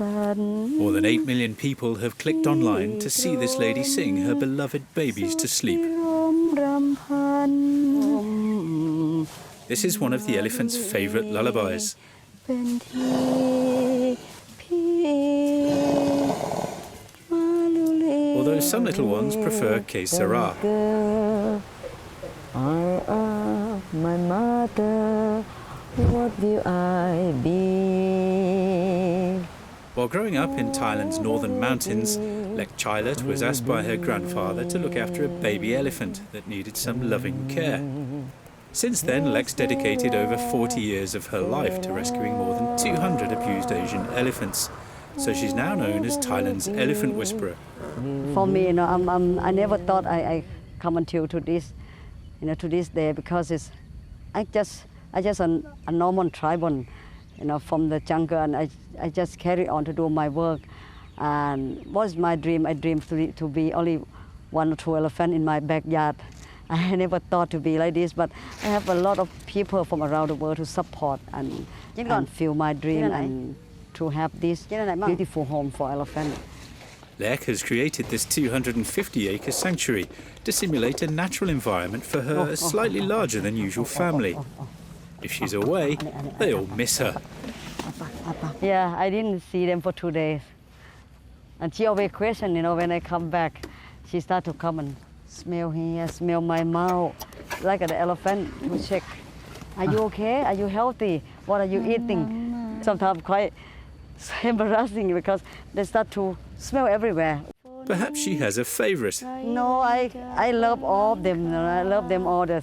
More than 8 million people have clicked online to see this lady sing her beloved babies to sleep. This is one of the elephant's favourite lullabies. Although some little ones prefer Que Sera. My mother, what will I be? While growing up in Thailand's northern mountains, Lek Chailert was asked by her grandfather to look after a baby elephant that needed some loving care. Since then, Lek's dedicated over 40 years of her life to rescuing more than 200 abused Asian elephants. So she's now known as Thailand's elephant whisperer. For me, I never thought I come until to this, to this day, because I just a normal tribal, from the jungle, and I just carry on to do my work. And what's my dream? I dream to be only 1 or 2 elephants in my backyard. I never thought to be like this, but I have a lot of people from around the world to support and feel my dream and to have this beautiful home for elephants. Lek has created this 250-acre sanctuary to simulate a natural environment for her slightly larger than usual family. If she's away, they all miss her. Yeah, I didn't see them for 2 days. And she always questioned, when I come back, she started to come and smell here, smell my mouth, like an elephant, to check. Are you okay? Are you healthy? What are you eating? Sometimes quite embarrassing because they start to smell everywhere. Perhaps she has a favourite. No, I love all of them. I love them all the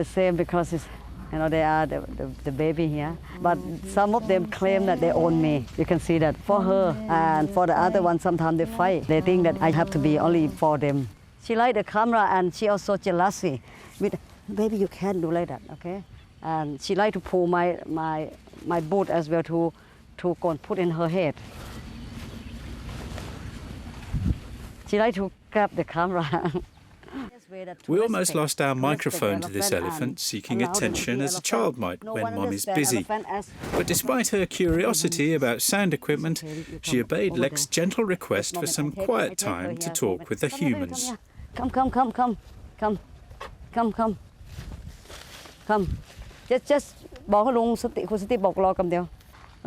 same because it's, they are the baby here. But some of them claim that they own me. You can see that for her. And for the other one, sometimes they fight. They think that I have to be only for them. She likes the camera and she also jealousy. Baby, you can't do like that, okay? And she likes to pull my boot as well to go and put in her head. She likes to grab the camera. We almost lost our microphone to this elephant, seeking attention as a child might when Mum is busy. But despite her curiosity about sound equipment, she obeyed Lek's gentle request for some quiet time to talk with the humans. Come. Just บอกให้ลุงคุณสติบอกรอกำเดียว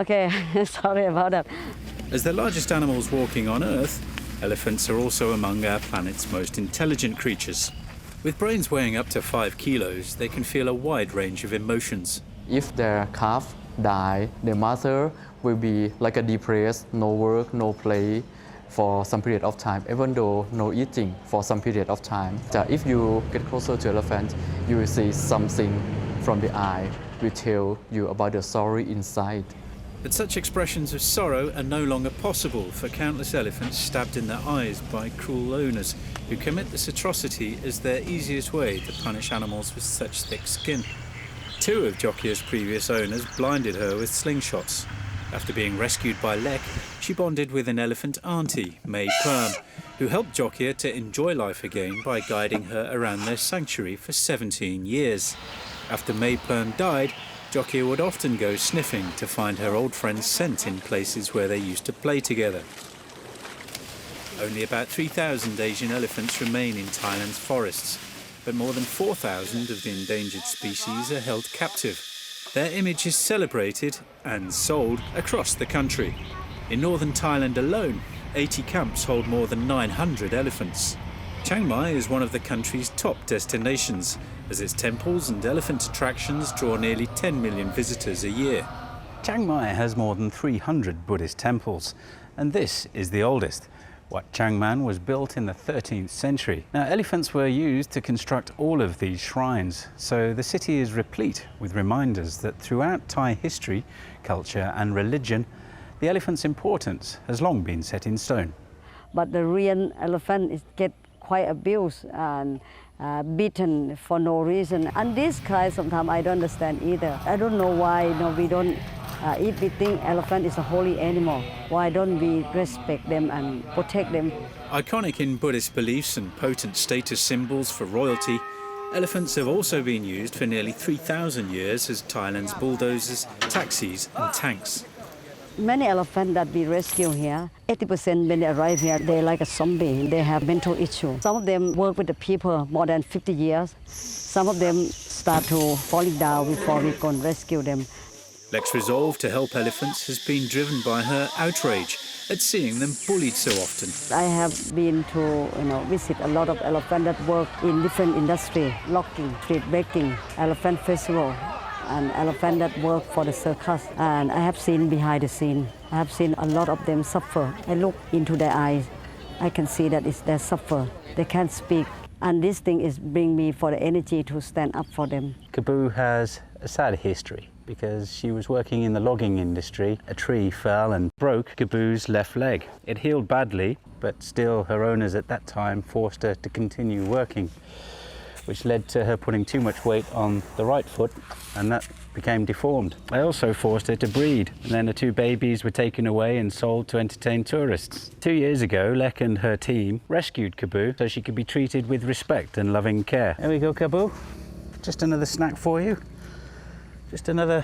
Okay, sorry about that. As the largest animals walking on Earth, elephants are also among our planet's most intelligent creatures. With brains weighing up to 5 kilos, they can feel a wide range of emotions. If their calf die, their mother will be like a depressed, no work, no play for some period of time, even though no eating for some period of time. If you get closer to elephant, you will see something from the eye will tell you about the story inside. But such expressions of sorrow are no longer possible for countless elephants stabbed in their eyes by cruel owners who commit this atrocity as their easiest way to punish animals with such thick skin. 2 of Jokya's previous owners blinded her with slingshots. After being rescued by Lek, she bonded with an elephant auntie, May Perm, who helped Jokya to enjoy life again by guiding her around their sanctuary for 17 years. After May Perm died, Jokya would often go sniffing to find her old friend's scent in places where they used to play together. Only about 3,000 Asian elephants remain in Thailand's forests, but more than 4,000 of the endangered species are held captive. Their image is celebrated and sold across the country. In northern Thailand alone, 80 camps hold more than 900 elephants. Chiang Mai is one of the country's top destinations, as its temples and elephant attractions draw nearly 10 million visitors a year. Chiang Mai has more than 300 Buddhist temples, and this is the oldest. Wat Chiang Man was built in the 13th century. Now, elephants were used to construct all of these shrines, so the city is replete with reminders that throughout Thai history, culture and religion, the elephant's importance has long been set in stone. But the real elephant get quite abused and beaten for no reason. And this kind, sometimes I don't understand either. I don't know why we don't if we think elephant is a holy animal, why don't we respect them and protect them? Iconic in Buddhist beliefs and potent status symbols for royalty, elephants have also been used for nearly 3,000 years as Thailand's bulldozers, taxis and tanks. Many elephants that we rescue here, 80% when they arrive here, they're like a zombie. They have mental issues. Some of them work with the people more than 50 years. Some of them start to falling down before we can rescue them. Lek's resolve to help elephants has been driven by her outrage at seeing them bullied so often. I have been to visit a lot of elephants that work in different industries, logging, street baking, elephant festival, and elephant that work for the circus. And I have seen behind the scene. I have seen a lot of them suffer. I look into their eyes. I can see that they suffer. They can't speak. And this thing is bring me for the energy to stand up for them. Kaboo has a sad history because she was working in the logging industry. A tree fell and broke Kaboo's left leg. It healed badly, but still her owners at that time forced her to continue working, which led to her putting too much weight on the right foot, and that became deformed. I also forced her to breed, and then the two babies were taken away and sold to entertain tourists. 2 years ago, Lek and her team rescued Kaboo so she could be treated with respect and loving care. There we go, Kaboo. Just another snack for you. Just another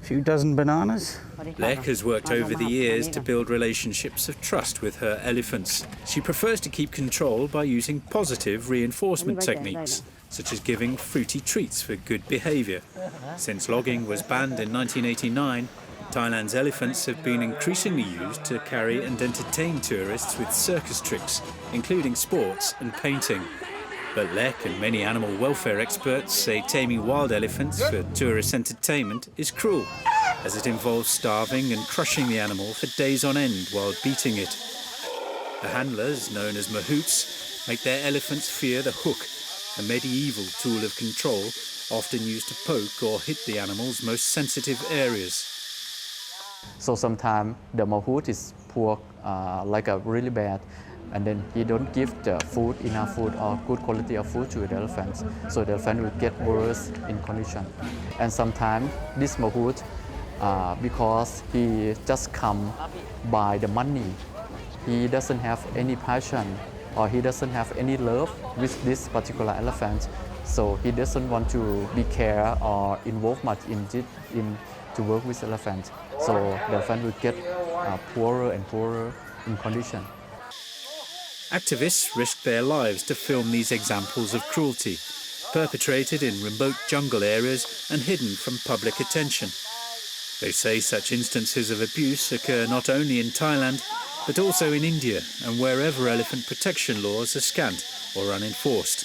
few dozen bananas. Lek has worked over the years to build relationships of trust with her elephants. She prefers to keep control by using positive reinforcement techniques, such as giving fruity treats for good behaviour. Since logging was banned in 1989, Thailand's elephants have been increasingly used to carry and entertain tourists with circus tricks, including sports and painting. But Lek and many animal welfare experts say taming wild elephants for tourist entertainment is cruel, as it involves starving and crushing the animal for days on end while beating it. The handlers, known as mahouts, make their elephants fear the hook, a medieval tool of control often used to poke or hit the animal's most sensitive areas. So sometimes the mahout is poor, like a really bad, and then he don't give the food, enough food or good quality of food to the elephants. So the elephant will get worse in condition. And sometimes this mahout, because he just come by the money, he doesn't have any passion or he doesn't have any love with this particular elephant. So he doesn't want to be care or involve much in to work with elephants. So the elephant will get poorer and poorer in condition. Activists risk their lives to film these examples of cruelty, perpetrated in remote jungle areas and hidden from public attention. They say such instances of abuse occur not only in Thailand, but also in India and wherever elephant protection laws are scant or unenforced.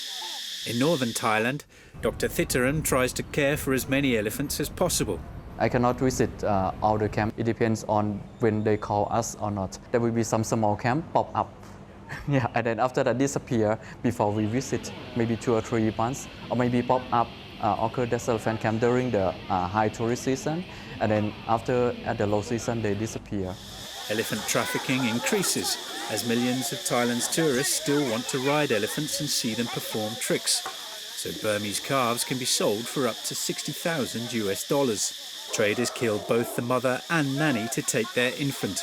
In northern Thailand, Dr. Thitharan tries to care for as many elephants as possible. I cannot visit all the camp. It depends on when they call us or not. There will be some small camp pop up. Yeah, and then after that disappear before we visit, maybe 2 or 3 months, or maybe pop up occur the elephant camp during the high tourist season, and then after at the low season they disappear. Elephant trafficking increases as millions of Thailand's tourists still want to ride elephants and see them perform tricks. So Burmese calves can be sold for up to $60,000 US. Traders kill both the mother and nanny to take their infant.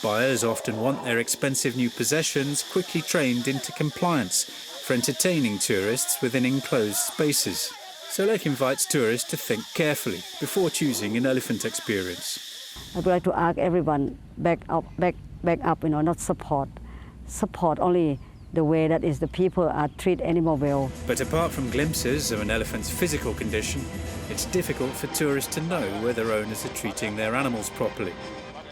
Buyers often want their expensive new possessions quickly trained into compliance for entertaining tourists within enclosed spaces. So Lek invites tourists to think carefully before choosing an elephant experience. I would like to ask everyone back up, not support. Support only the way that is the people treat animal well. But apart from glimpses of an elephant's physical condition, it's difficult for tourists to know whether owners are treating their animals properly.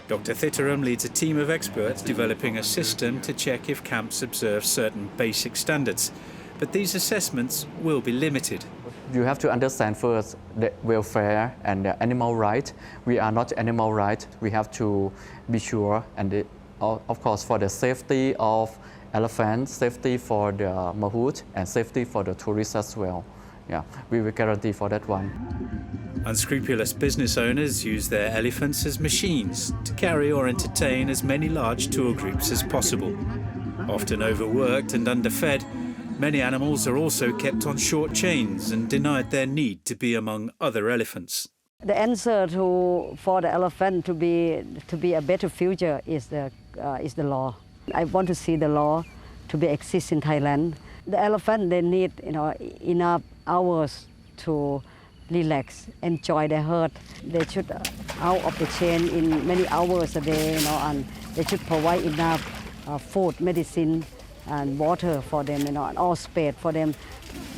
Dr. Thitharan leads a team of experts developing a system to check if camps observe certain basic standards. But these assessments will be limited. You have to understand first the welfare and the animal right. We are not animal right. We have to be sure, and of course for the safety of elephants, safety for the mahout, and safety for the tourists as well. Yeah, we will guarantee for that one. Unscrupulous business owners use their elephants as machines to carry or entertain as many large tour groups as possible. Often overworked and underfed, many animals are also kept on short chains and denied their need to be among other elephants. The answer for the elephant to be a better future is the law. I want to see the law to be exist in Thailand. The elephant, they need enough hours to relax, enjoy their herd. They should out of the chain in many hours a day, and they should provide enough food, medicine, and water for them, and all space for them.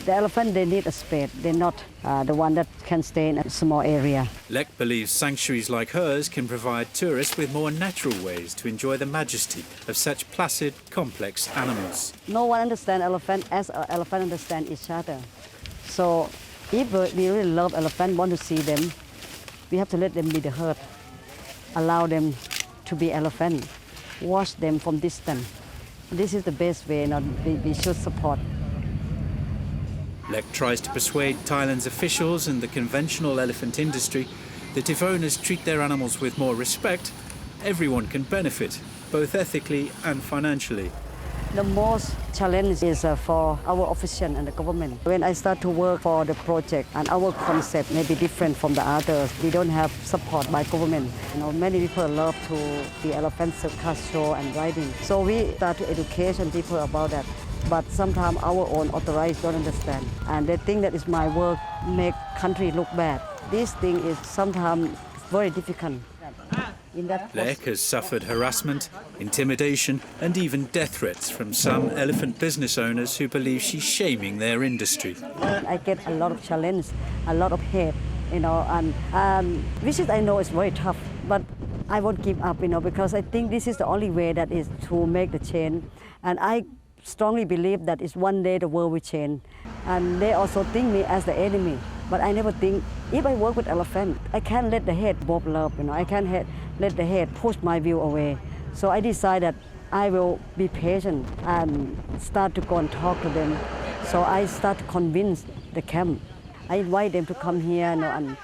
The elephant, they need a space. They're not the one that can stay in a small area. Lek believes sanctuaries like hers can provide tourists with more natural ways to enjoy the majesty of such placid, complex animals. No one understands elephant as elephant understand each other. So if we really love elephant, want to see them, we have to let them be the herd. Allow them to be elephant. Watch them from distance. This is the best way, we should support. Lek tries to persuade Thailand's officials and the conventional elephant industry that if owners treat their animals with more respect, everyone can benefit, both ethically and financially. The most challenge is for our official and the government. When I start to work for the project, and our concept may be different from the others, we don't have support by government. Many people love to the elephant circus show and riding. So we start to educate people about that. But sometimes our own authorized don't understand. And they think that is my work, make country look bad. This thing is sometimes very difficult. Lek has suffered harassment, intimidation and even death threats from some elephant business owners who believe she's shaming their industry. I get a lot of challenge, a lot of hate, and which is, I know is very tough, but I won't give up, because I think this is the only way that is to make the change. And I strongly believe that is one day the world will change. And they also think me as the enemy. But I never think, if I work with elephant, I can't let the head bob love, I can't let the head push my view away. So I decided I will be patient and start to go and talk to them. So I start to convince the camp. I invite them to come here and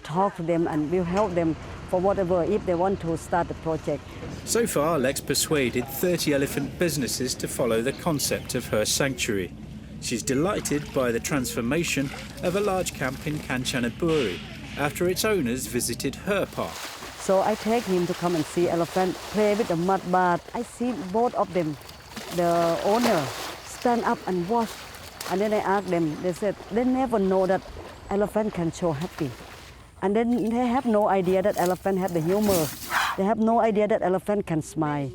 talk to them, and we'll help them for whatever, if they want to start the project. So far, Lek's persuaded 30 elephant businesses to follow the concept of her sanctuary. She's delighted by the transformation of a large camp in Kanchanaburi after its owners visited her park. So I take him to come and see elephant play with the mud bath. I see both of them, the owner, stand up and watch. And then I asked them, they said they never know that elephant can show happy. And then they have no idea that elephant have the humor. They have no idea that elephant can smile.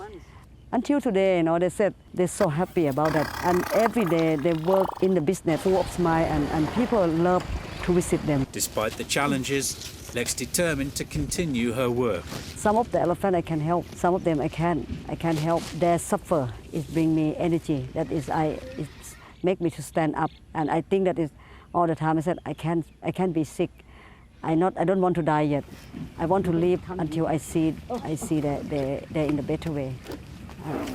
Until today, they said they're so happy about that. And every day they work in the business full of smile, and people love to visit them. Despite the challenges, Lek's determined to continue her work. Some of the elephant I can help, some of them I can't help. Their suffer is bring me energy. That is, it make me to stand up. And I think that is all the time. I said I can't be sick. I don't want to die yet. I want to live until I see that they're in a better way.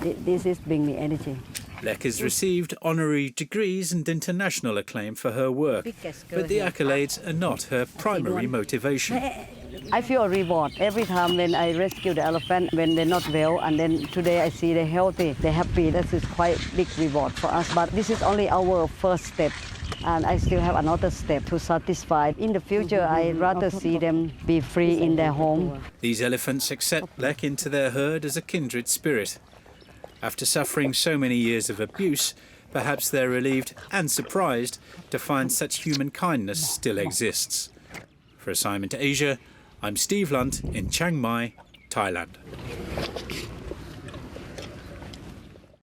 This is bring me energy. Lek has received honorary degrees and international acclaim for her work, but the accolades are not her primary motivation. I feel a reward every time when I rescue the elephant when they're not well, and then today I see they're healthy, they're happy. That is quite big reward for us. But this is only our first step. And I still have another step to satisfy. In the future, I'd rather see them be free in their home. These elephants accept Lek into their herd as a kindred spirit. After suffering so many years of abuse, perhaps they're relieved and surprised to find such human kindness still exists. For Assignment Asia, I'm Steve Lunt in Chiang Mai, Thailand.